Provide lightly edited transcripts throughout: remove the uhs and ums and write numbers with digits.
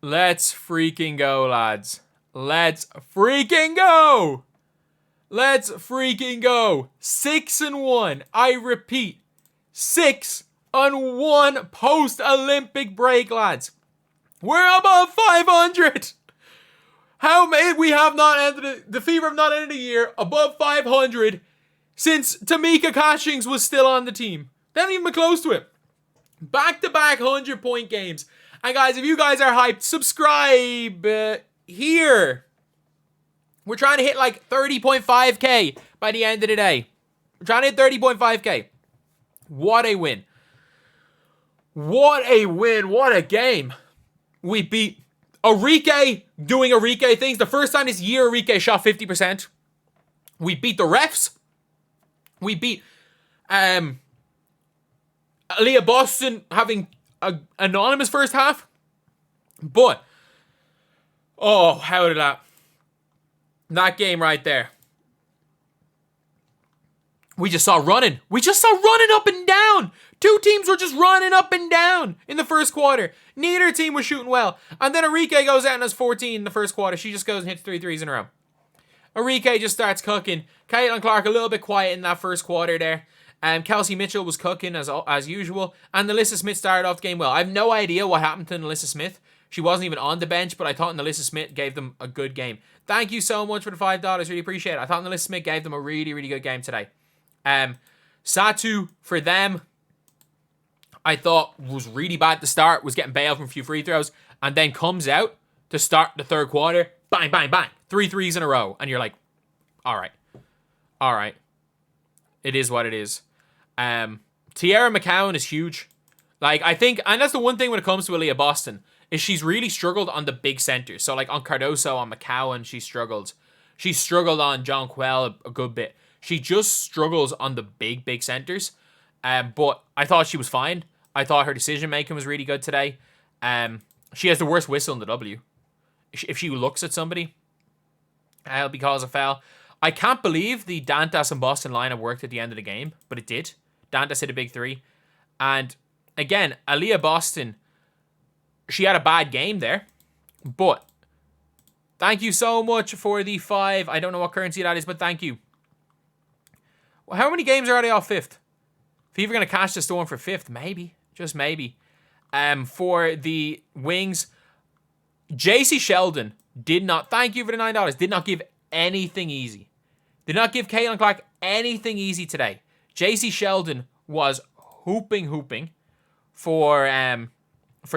Let's freaking go, lads. Let's freaking go. Let's freaking go. 6-1. I repeat, 6-1 post-Olympic break, lads. We're above 500. How many? We have not ended the Fever have not ended the year above 500 since Tamika Catchings was still on the team. They haven't even been close to it. Back-to-back 100-point games. And guys, if you guys are hyped, subscribe here. We're trying to hit like 30.5k by the end of the day. We're trying to hit 30.5k. What a win. What a win. What a game. We beat Arike doing Arike things. The first time this year Arike shot 50%. We beat the refs. We beat Aaliyah Boston having an anonymous first half. But, oh, how did that game right there. We just saw running. We just saw running up and down. Two teams were just running up and down in the first quarter. Neither team was shooting well. And then Arike goes out and has 14 in the first quarter. She just goes and hits 3 threes in a row. Arike just starts cooking. Caitlin Clark a little bit quiet in that first quarter there. Kelsey Mitchell was cooking as usual. And Alyssa Smith started off the game well. I have no idea what happened to Alyssa Smith. She wasn't even on the bench, but I thought Alyssa Smith gave them a good game. Thank you so much for the $5. Really appreciate it. I thought Alyssa Smith gave them a really, really good game today. Satu, for them, I thought was really bad to start, was getting bailed from a few free throws, and then comes out to start the third quarter. Bang, bang, bang. 3 threes in a row. And you're like, all right. All right. It is what it is. Tiara McCowan is huge. Like, I think, and that's the one thing when it comes to Aaliyah Boston, is she's really struggled on the big centers. So, like, on Cardoso, on McCowan, she struggled. She struggled on John Quell a good bit. She just struggles on the big centers. But I thought she was fine. I thought her decision-making was really good today. She has the worst whistle in the W. If she looks at somebody, it'll be cause a foul. I can't believe the Dantas and Boston lineup worked at the end of the game, but it did. Dantas hit a big 3. And again, Aaliyah Boston, she had a bad game there. But thank you so much for the 5. I don't know what currency that is, but thank you. Well, how many games are they off 5th? Fever going to cash the storm for 5th? Maybe. Just maybe. For the Wings, JC Sheldon did not, thank you for the $9, did not give anything easy. Did not give Caitlin Clark anything easy today. JC Sheldon was hooping for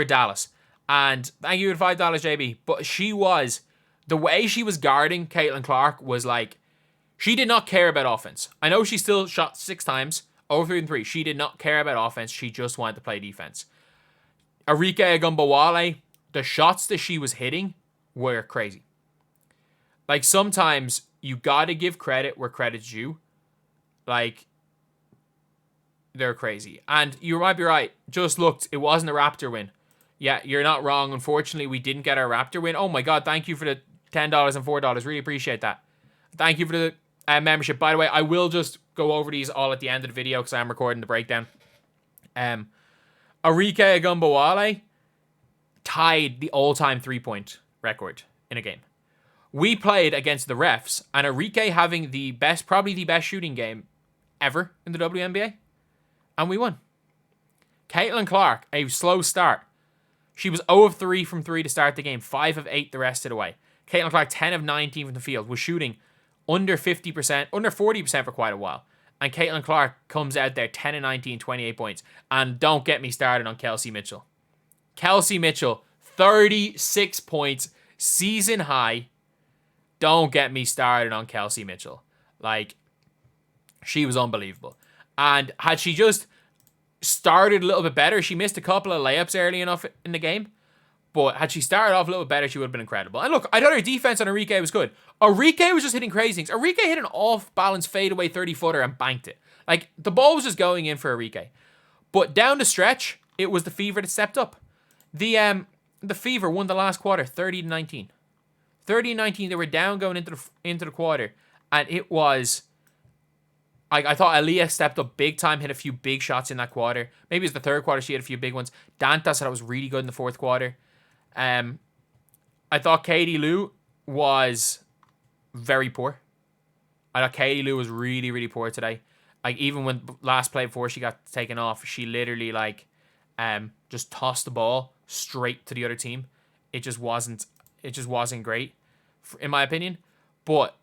Dallas. And thank you for the $5, JB. But she was, the way she was guarding Caitlin Clark was like, she did not care about offense. I know she still shot 6 times, over 3 and 3. She did not care about offense. She just wanted to play defense. Arike Agumbawale, the shots that she was hitting were crazy. Like, sometimes you gotta give credit where credit's due. Like, they're crazy. And you might be right. Just looked, it wasn't a Raptor win. Yeah, you're not wrong. Unfortunately, we didn't get our Raptor win. Oh my God, thank you for the $10 and $4. Really appreciate that. Thank you for the membership. By the way, I will just go over these all at the end of the video because I'm recording the breakdown. Arike Agumbawale tied the all-time 3-point record in a game. We played against the refs, and Arike having the best, probably the best shooting game ever in the WNBA, and we won. Caitlin Clark, a slow start. She was 0 of 3 from 3 to start the game, 5 of 8 the rest of the way. Caitlin Clark, 10 of 19 from the field, was shooting under 50%, under 40% for quite a while. And Caitlin Clark comes out there 10 of 19, 28 points. And don't get me started on Kelsey Mitchell. Kelsey Mitchell, 36 points, season high. Don't get me started on Kelsey Mitchell. Like, she was unbelievable. And had she just started a little bit better, she missed a couple of layups early enough in the game. But had she started off a little bit better, she would have been incredible. And look, I thought her defense on Arike was good. Arike was just hitting crazy things. Arike hit an off-balance fadeaway 30-footer and banked it. Like, the ball was just going in for Arike. But down the stretch, it was the Fever that stepped up. The Fever won the last quarter 30-19. 30-19, they were down going into the quarter. And it was, I thought Aaliyah stepped up big time, hit a few big shots in that quarter. Maybe it was the third quarter she had a few big ones. Danta said I was really good in the fourth quarter. I thought Katie Lou was very poor. I thought Katie Lou was really, really poor today. Like, even when last play before she got taken off, she literally, like, just tossed the ball straight to the other team. It just wasn't great, in my opinion. But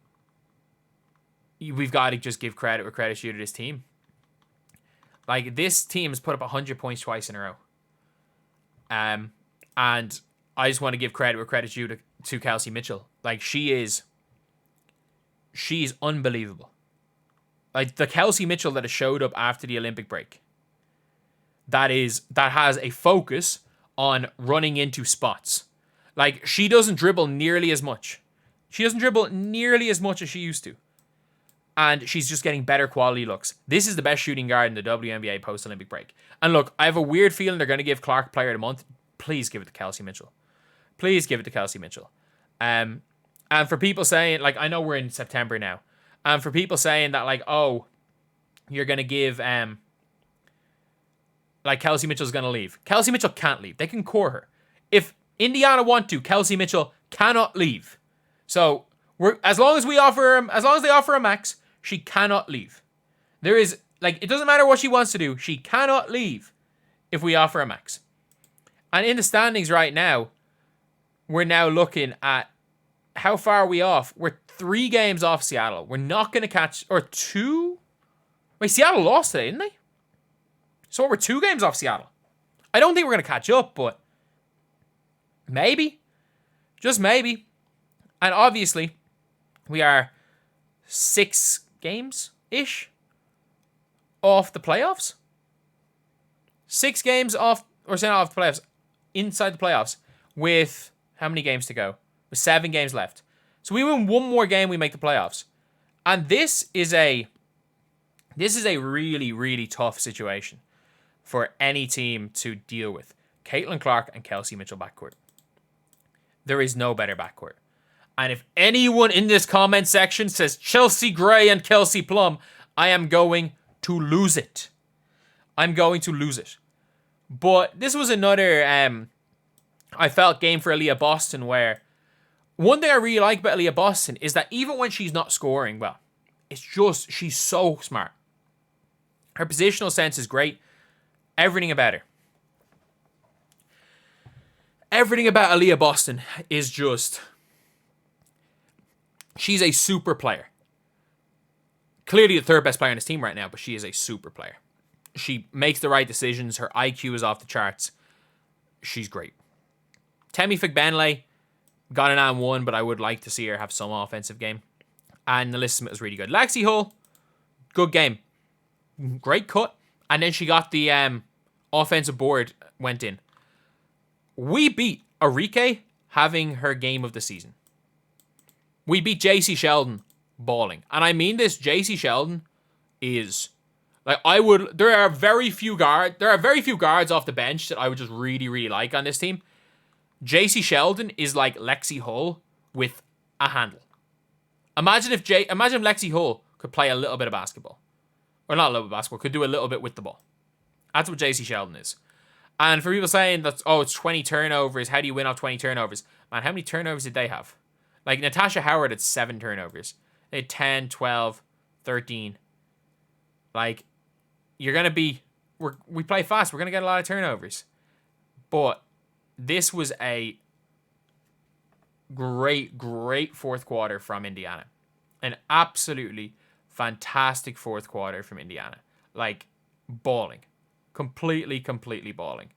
we've got to just give credit where credit's due to this team. Like, this team has put up 100 points twice in a row. And I just want to give credit where credit's due to Kelsey Mitchell. Like, she's unbelievable. Like, the Kelsey Mitchell that has showed up after the Olympic break, that has a focus on running into spots. Like, she doesn't dribble nearly as much. She doesn't dribble nearly as much as she used to. And she's just getting better quality looks. This is the best shooting guard in the WNBA post-Olympic break. And look, I have a weird feeling they're going to give Clark Player of the Month. Please give it to Kelsey Mitchell. Please give it to Kelsey Mitchell. And for people saying, like, I know we're in September now. And for people saying that, like, oh, you're going to give, like, Kelsey Mitchell's going to leave. Kelsey Mitchell can't leave. They can core her. If Indiana want to, Kelsey Mitchell cannot leave. So, as long as they offer a max, she cannot leave. There is, like, it doesn't matter what she wants to do. She cannot leave if we offer a max. And in the standings right now, we're now looking at how far are we off? We're 3 games off Seattle. We're not going to catch, or 2? Wait, Seattle lost today, didn't they? So we're 2 games off Seattle. I don't think we're going to catch up, but maybe. Just maybe. And obviously, we are 6 games-ish off the playoffs. 6 games off, or saying off the playoffs, inside the playoffs, with how many games to go? With 7 games left. So we win 1 more game, we make the playoffs. And this is a really, really tough situation for any team to deal with. Caitlin Clark and Kelsey Mitchell backcourt. There is no better backcourt. And if anyone in this comment section says Chelsea Gray and Kelsey Plum, I am going to lose it. I'm going to lose it. But this was another, I felt, game for Aaliyah Boston, where one thing I really like about Aaliyah Boston is that even when she's not scoring well, it's just, she's so smart. Her positional sense is great. Everything about her. Everything about Aaliyah Boston is just, she's a super player. Clearly the 3rd best player on this team right now, but she is a super player. She makes the right decisions. Her IQ is off the charts. She's great. Temi Figbenle got an and 1, but I would like to see her have some offensive game. And Nalissa Smith was really good. Lexi Hull, good game. Great cut. And then she got the offensive board, went in. We beat Arike having her game of the season. We beat JC Sheldon balling. And I mean this, JC Sheldon is, like, there are very few guards off the bench that I would just really, really like on this team. JC Sheldon is like Lexi Hull with a handle. Imagine if Lexi Hull could play a little bit of basketball. Or not a little bit of basketball, could do a little bit with the ball. That's what JC Sheldon is. And for people saying that, oh, it's 20 turnovers, how do you win off 20 turnovers? Man, how many turnovers did they have? Like, Natasha Howard had 7 turnovers. They had 10, 12, 13. Like, you're going to be, we play fast, we're going to get a lot of turnovers. But this was a great, great 4th quarter from Indiana. An absolutely fantastic 4th quarter from Indiana. Like, balling. Completely balling.